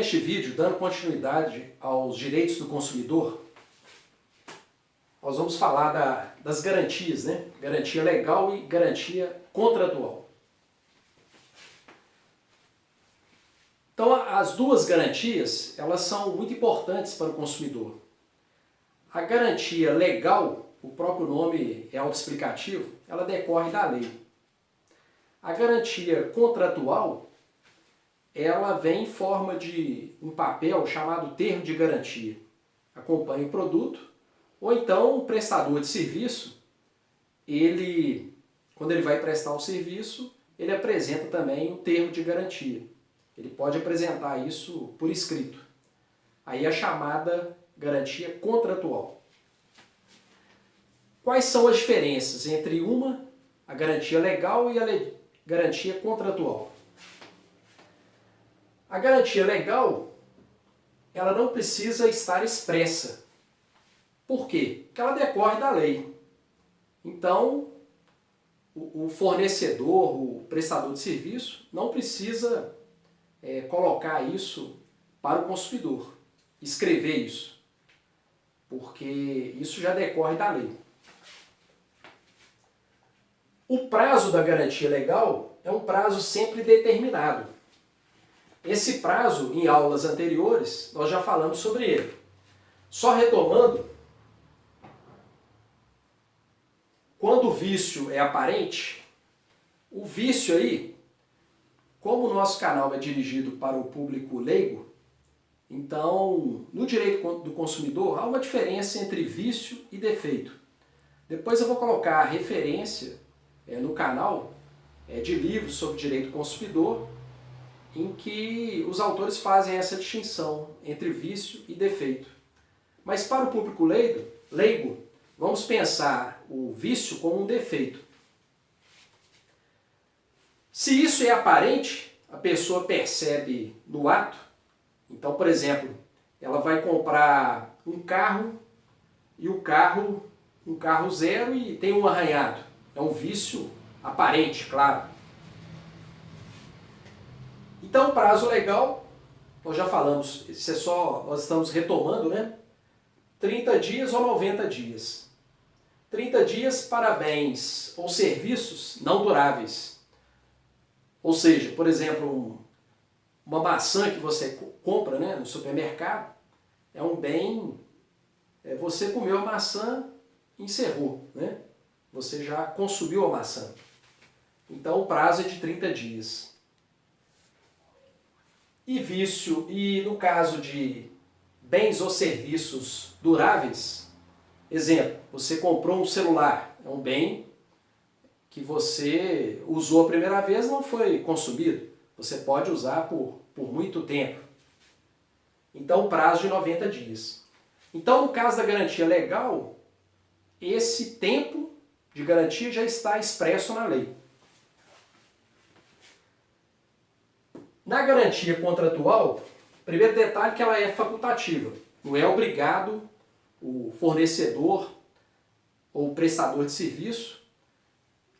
Neste vídeo, dando continuidade aos direitos do consumidor, nós vamos falar das garantias, né? Garantia legal e garantia contratual. Então, as duas garantias, elas são muito importantes para o consumidor. A garantia legal, o próprio nome é autoexplicativo, ela decorre da lei. A garantia contratual, ela vem em forma de um papel chamado termo de garantia. Acompanha o produto, ou então o prestador de serviço, quando ele vai prestar o serviço, ele apresenta também o termo de garantia. Ele pode apresentar isso por escrito. Aí é a chamada garantia contratual. Quais são as diferenças entre a garantia legal e a garantia contratual? A garantia legal, ela não precisa estar expressa. Por quê? Porque ela decorre da lei. Então, o fornecedor, o prestador de serviço, não precisa colocar isso para o consumidor, escrever isso, porque isso já decorre da lei. O prazo da garantia legal é um prazo sempre determinado. Esse prazo, em aulas anteriores, nós já falamos sobre ele. Só retomando, quando o vício é aparente, o vício aí, como o nosso canal é dirigido para o público leigo, então, no direito do consumidor, há uma diferença entre vício e defeito. Depois eu vou colocar a referência no canal de livros sobre direito do consumidor, em que os autores fazem essa distinção entre vício e defeito. Mas para o público leigo, vamos pensar o vício como um defeito. Se isso é aparente, a pessoa percebe no ato. Então, por exemplo, ela vai comprar um carro e um carro zero e tem um arranhado. É um vício aparente, claro. Então, o prazo legal, nós já falamos, nós estamos retomando, né? 30 dias ou 90 dias. 30 dias para bens ou serviços não duráveis. Ou seja, por exemplo, uma maçã que você compra, né, no supermercado, é um bem, você comeu a maçã e encerrou, né? Você já consumiu a maçã. Então o prazo é de 30 dias. E no caso de bens ou serviços duráveis, exemplo, você comprou um celular, é um bem que você usou a primeira vez, não foi consumido. Você pode usar por muito tempo. Então, prazo de 90 dias. Então, no caso da garantia legal, esse tempo de garantia já está expresso na lei. Na garantia contratual, primeiro detalhe é que ela é facultativa. Não é obrigado o fornecedor ou o prestador de serviço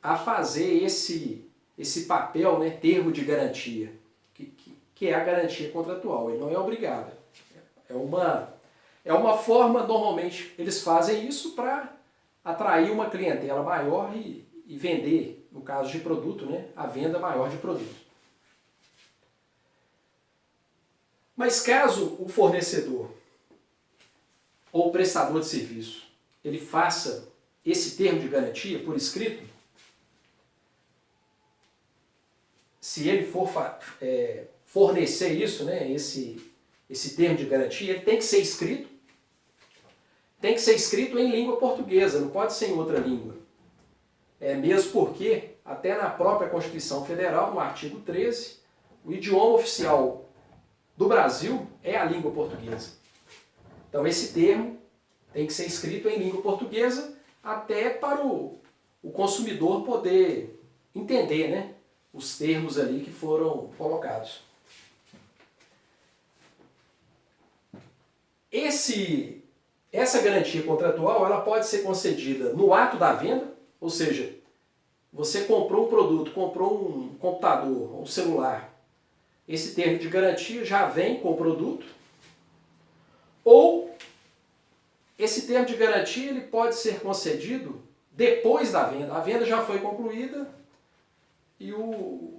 a fazer esse papel, né, termo de garantia, que é a garantia contratual. Ele não é obrigado. É uma forma, normalmente, eles fazem isso para atrair uma clientela maior e vender, no caso de produto, né, a venda maior de produto. Mas caso o fornecedor ou o prestador de serviço ele faça esse termo de garantia por escrito, se ele for fornecer isso, né, esse termo de garantia, ele tem que ser escrito. Tem que ser escrito em língua portuguesa, não pode ser em outra língua. Mesmo porque, até na própria Constituição Federal, no artigo 13, o idioma oficial do Brasil é a língua portuguesa. Então esse termo tem que ser escrito em língua portuguesa até para o consumidor poder entender, né, os termos ali que foram colocados. Essa garantia contratual ela pode ser concedida no ato da venda, ou seja, você comprou um produto, comprou um computador, um celular, esse termo de garantia já vem com o produto, ou esse termo de garantia ele pode ser concedido depois da venda. A venda já foi concluída e o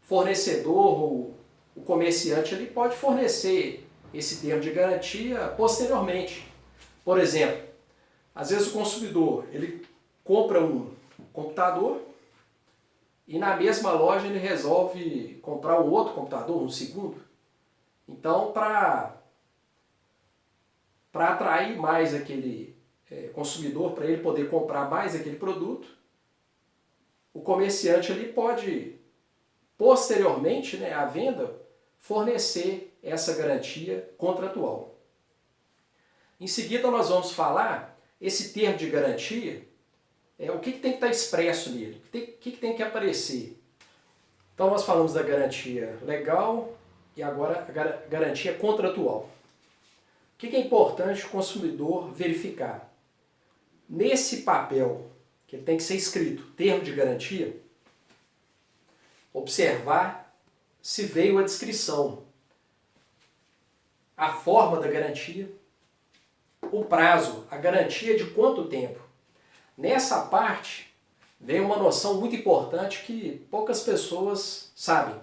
fornecedor ou o comerciante ele pode fornecer esse termo de garantia posteriormente. Por exemplo, às vezes o consumidor ele compra um computador e na mesma loja ele resolve comprar um outro computador, um segundo. Então, para atrair mais aquele consumidor, para ele poder comprar mais aquele produto, o comerciante ali pode, posteriormente, né, à venda, fornecer essa garantia contratual. Em seguida nós vamos falar esse termo de garantia, o que tem que estar expresso nele, o que tem que aparecer. Então nós falamos da garantia legal e agora a garantia contratual. O que é importante o consumidor verificar? Nesse papel, que tem que ser escrito, termo de garantia, observar se veio a descrição, a forma da garantia, o prazo, a garantia de quanto tempo. Nessa parte, vem uma noção muito importante que poucas pessoas sabem.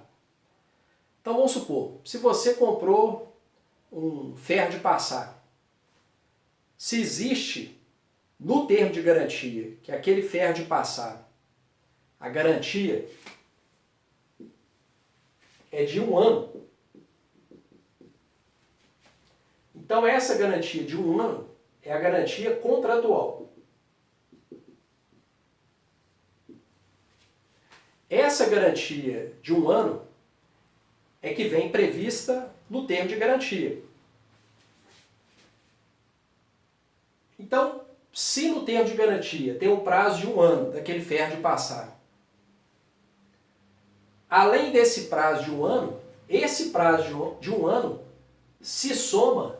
Então vamos supor, se você comprou um ferro de passar, se existe no termo de garantia que aquele ferro de passar, a garantia é de 1 ano, então essa garantia de 1 ano é a garantia contratual. Essa garantia de 1 ano é que vem prevista no termo de garantia. Então, se no termo de garantia tem um prazo de 1 ano daquele ferro de passar, além desse prazo de 1 ano, esse prazo de 1 ano se soma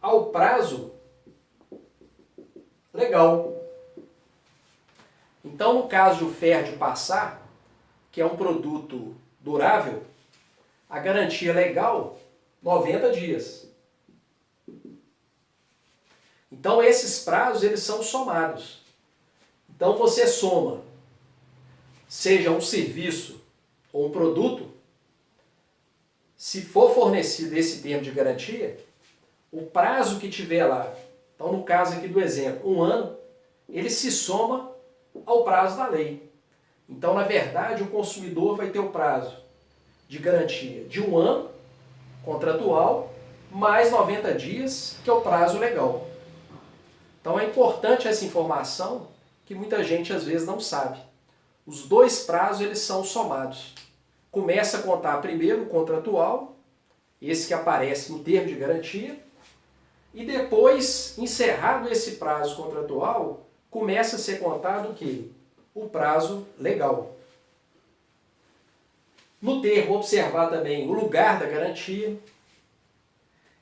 ao prazo legal. Então, no caso do ferro de passar, que é um produto durável, a garantia legal, 90 dias. Então, esses prazos eles são somados. Então, você soma, seja um serviço ou um produto, se for fornecido esse termo de garantia, o prazo que tiver lá, então no caso aqui do exemplo, 1 ano, ele se soma ao prazo da lei. Então, na verdade, o consumidor vai ter o prazo de garantia de 1 ano, contratual, mais 90 dias, que é o prazo legal. Então é importante essa informação que muita gente às vezes não sabe. Os dois prazos eles são somados. Começa a contar primeiro o contratual, esse que aparece no termo de garantia, e depois, encerrado esse prazo contratual, começa a ser contado o quê? O prazo legal. No termo, observar também o lugar da garantia.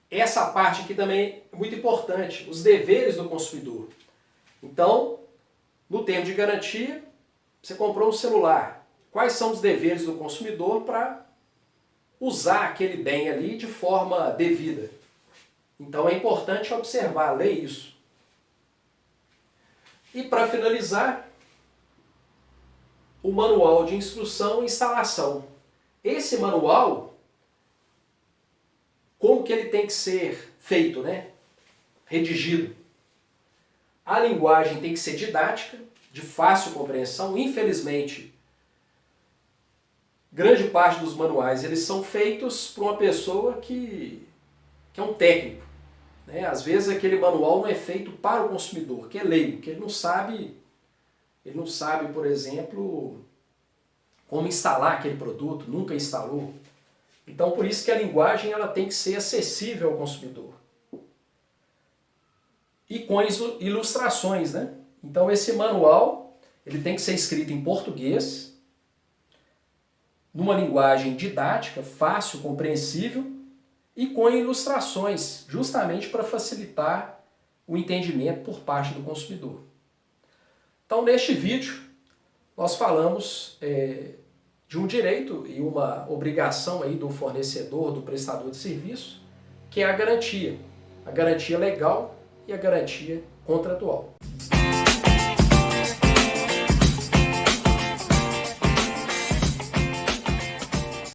Essa parte aqui também é muito importante, os deveres do consumidor. Então, no termo de garantia, você comprou um celular. Quais são os deveres do consumidor para usar aquele bem ali de forma devida? Então é importante observar, ler isso. E para finalizar, o manual de instrução e instalação. Esse manual, como que ele tem que ser feito, né? Redigido. A linguagem tem que ser didática, de fácil compreensão. Infelizmente, grande parte dos manuais eles são feitos por uma pessoa que é um técnico. Né? Às vezes aquele manual não é feito para o consumidor, que é leigo, que ele não sabe, por exemplo, como instalar aquele produto, nunca instalou. Então, por isso que a linguagem ela tem que ser acessível ao consumidor. E com ilustrações, né? Então, esse manual ele tem que ser escrito em português, numa linguagem didática, fácil, compreensível, e com ilustrações, justamente para facilitar o entendimento por parte do consumidor. Então, neste vídeo, nós falamos de de um direito e uma obrigação aí do fornecedor, do prestador de serviço, que é a garantia legal e a garantia contratual.